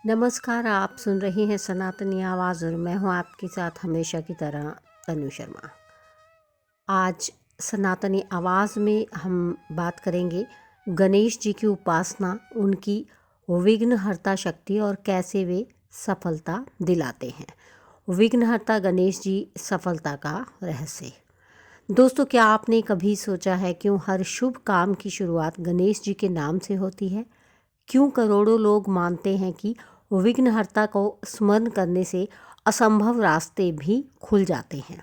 नमस्कार, आप सुन रहे हैं सनातनी आवाज़ और मैं हूं आपके साथ हमेशा की तरह तनु शर्मा। आज सनातनी आवाज़ में हम बात करेंगे गणेश जी की उपासना, उनकी विघ्नहर्ता शक्ति और कैसे वे सफलता दिलाते हैं। विघ्नहर्ता गणेश जी सफलता का रहस्य। दोस्तों, क्या आपने कभी सोचा है क्यों हर शुभ काम की शुरुआत गणेश जी के नाम से होती है? क्यों करोड़ों लोग मानते हैं कि विघ्नहर्ता को स्मरण करने से असंभव रास्ते भी खुल जाते हैं?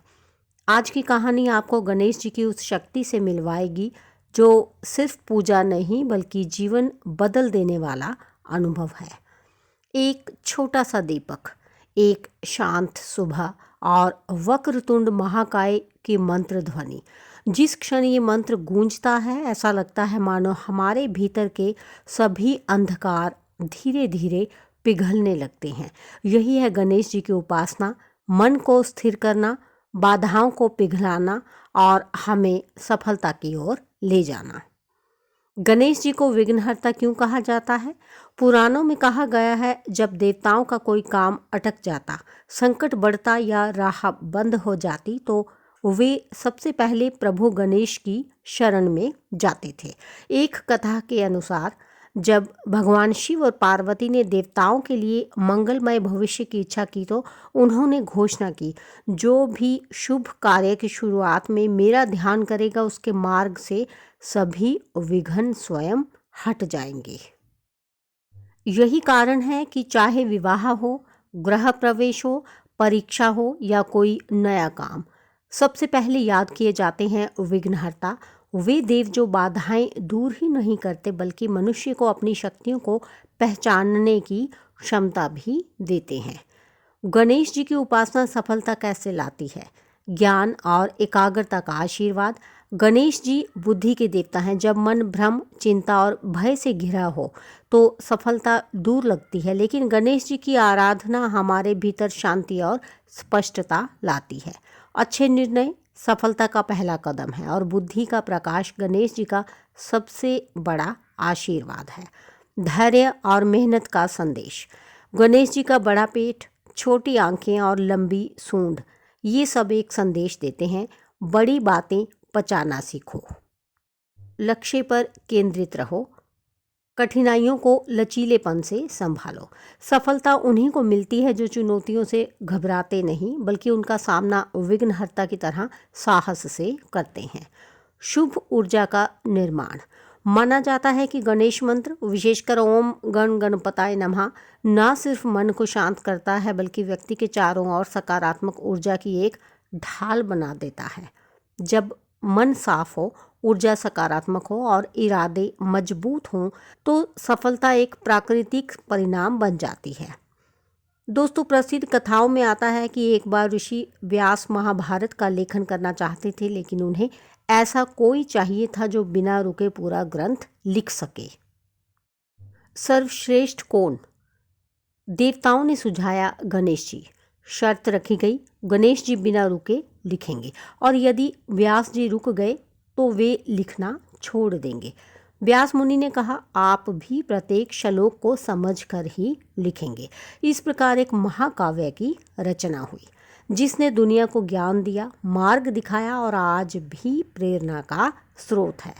आज की कहानी आपको गणेश जी की उस शक्ति से मिलवाएगी जो सिर्फ पूजा नहीं बल्कि जीवन बदल देने वाला अनुभव है। एक छोटा सा दीपक, एक शांत सुबह और वक्रतुंड महाकाय की मंत्र ध्वनि। जिस क्षण ये मंत्र गूंजता है, ऐसा लगता है मानो हमारे भीतर के सभी अंधकार धीरे धीरे पिघलने लगते हैं। यही है गणेश जी की उपासना, मन को स्थिर करना, बाधाओं को पिघलाना और हमें सफलता की ओर ले जाना। गणेश जी को विघ्नहर्ता क्यों कहा जाता है? पुराणों में कहा गया है, जब देवताओं का कोई काम अटक जाता, संकट बढ़ता या राह बंद हो जाती तो वे सबसे पहले प्रभु गणेश की शरण में जाते थे। एक कथा के अनुसार जब भगवान शिव और पार्वती ने देवताओं के लिए मंगलमय भविष्य की इच्छा की तो उन्होंने घोषणा की, जो भी शुभ कार्य की शुरुआत में मेरा ध्यान करेगा उसके मार्ग से सभी विघ्न स्वयं हट जाएंगे। यही कारण है कि चाहे विवाह हो, गृह प्रवेश हो, परीक्षा हो या कोई नया काम, सबसे पहले याद किए जाते हैं विघ्नहर्ता। वे देव जो बाधाएं दूर ही नहीं करते बल्कि मनुष्य को अपनी शक्तियों को पहचानने की क्षमता भी देते हैं। गणेश जी की उपासना सफलता कैसे लाती है? ज्ञान और एकाग्रता का आशीर्वाद। गणेश जी बुद्धि के देवता हैं। जब मन भ्रम, चिंता और भय से घिरा हो तो सफलता दूर लगती है, लेकिन गणेश जी की आराधना हमारे भीतर शांति और स्पष्टता लाती है। अच्छे निर्णय सफलता का पहला कदम है और बुद्धि का प्रकाश गणेश जी का सबसे बड़ा आशीर्वाद है। धैर्य और मेहनत का संदेश। गणेश जी का बड़ा पेट, छोटी आंखें और लंबी सूंड, ये सब एक संदेश देते हैं, बड़ी बातें पचाना सीखो, लक्ष्य पर केंद्रित रहो, कठिनाइयों को लचीलेपन से संभालो। सफलता उन्हीं को मिलती है जो चुनौतियों से घबराते नहीं बल्कि उनका सामना विघ्नहर्ता की तरह साहस से करते हैं। शुभ ऊर्जा का निर्माण। माना जाता है कि गणेश मंत्र, विशेषकर ओम गण गणपताय नमः, न सिर्फ मन को शांत करता है बल्कि व्यक्ति के चारों ओर सकारात्मक ऊर्जा की एक ढाल बना देता है। जब मन साफ हो, ऊर्जा सकारात्मक हो और इरादे मजबूत हों तो सफलता एक प्राकृतिक परिणाम बन जाती है। दोस्तों, प्रसिद्ध कथाओं में आता है कि एक बार ऋषि व्यास महाभारत का लेखन करना चाहते थे, लेकिन उन्हें ऐसा कोई चाहिए था जो बिना रुके पूरा ग्रंथ लिख सके। सर्वश्रेष्ठ कौन? देवताओं ने सुझाया गणेश जी। शर्त रखी गई, गणेश जी बिना रुके लिखेंगे और यदि व्यास जी रुक गए तो वे लिखना छोड़ देंगे। व्यास मुनि ने कहा, आप भी प्रत्येक श्लोक को समझकर ही लिखेंगे। इस प्रकार एक महाकाव्य की रचना हुई जिसने दुनिया को ज्ञान दिया, मार्ग दिखाया और आज भी प्रेरणा का स्रोत है।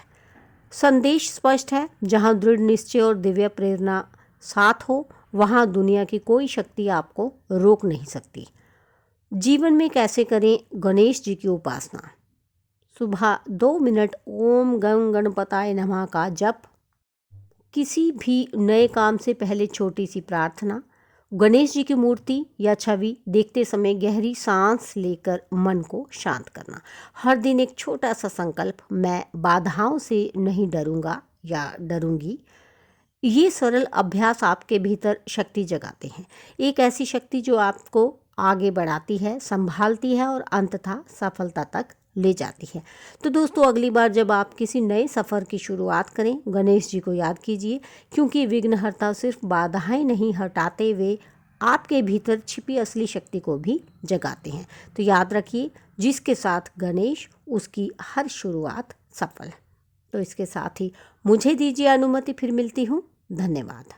संदेश स्पष्ट है, जहाँ दृढ़ निश्चय और दिव्य प्रेरणा साथ हो वहाँ दुनिया की कोई शक्ति आपको रोक नहीं सकती। जीवन में कैसे करें गणेश जी की उपासना? सुबह 2 मिनट ओम गण गणपताय नमः का जप, किसी भी नए काम से पहले छोटी सी प्रार्थना, गणेश जी की मूर्ति या छवि देखते समय गहरी सांस लेकर मन को शांत करना। हर दिन एक छोटा सा संकल्प, मैं बाधाओं से नहीं डरूंगा या डरूंगी। ये सरल अभ्यास आपके भीतर शक्ति जगाते हैं, एक ऐसी शक्ति जो आपको आगे बढ़ाती है, संभालती है और अंततः सफलता तक ले जाती है। तो दोस्तों, अगली बार जब आप किसी नए सफ़र की शुरुआत करें, गणेश जी को याद कीजिए, क्योंकि विघ्नहर्ता सिर्फ बाधाएं नहीं हटाते, वे आपके भीतर छिपी असली शक्ति को भी जगाते हैं। तो याद रखिए, जिसके साथ गणेश, उसकी हर शुरुआत सफल। तो इसके साथ ही मुझे दीजिए अनुमति, फिर मिलती हूँ। धन्यवाद।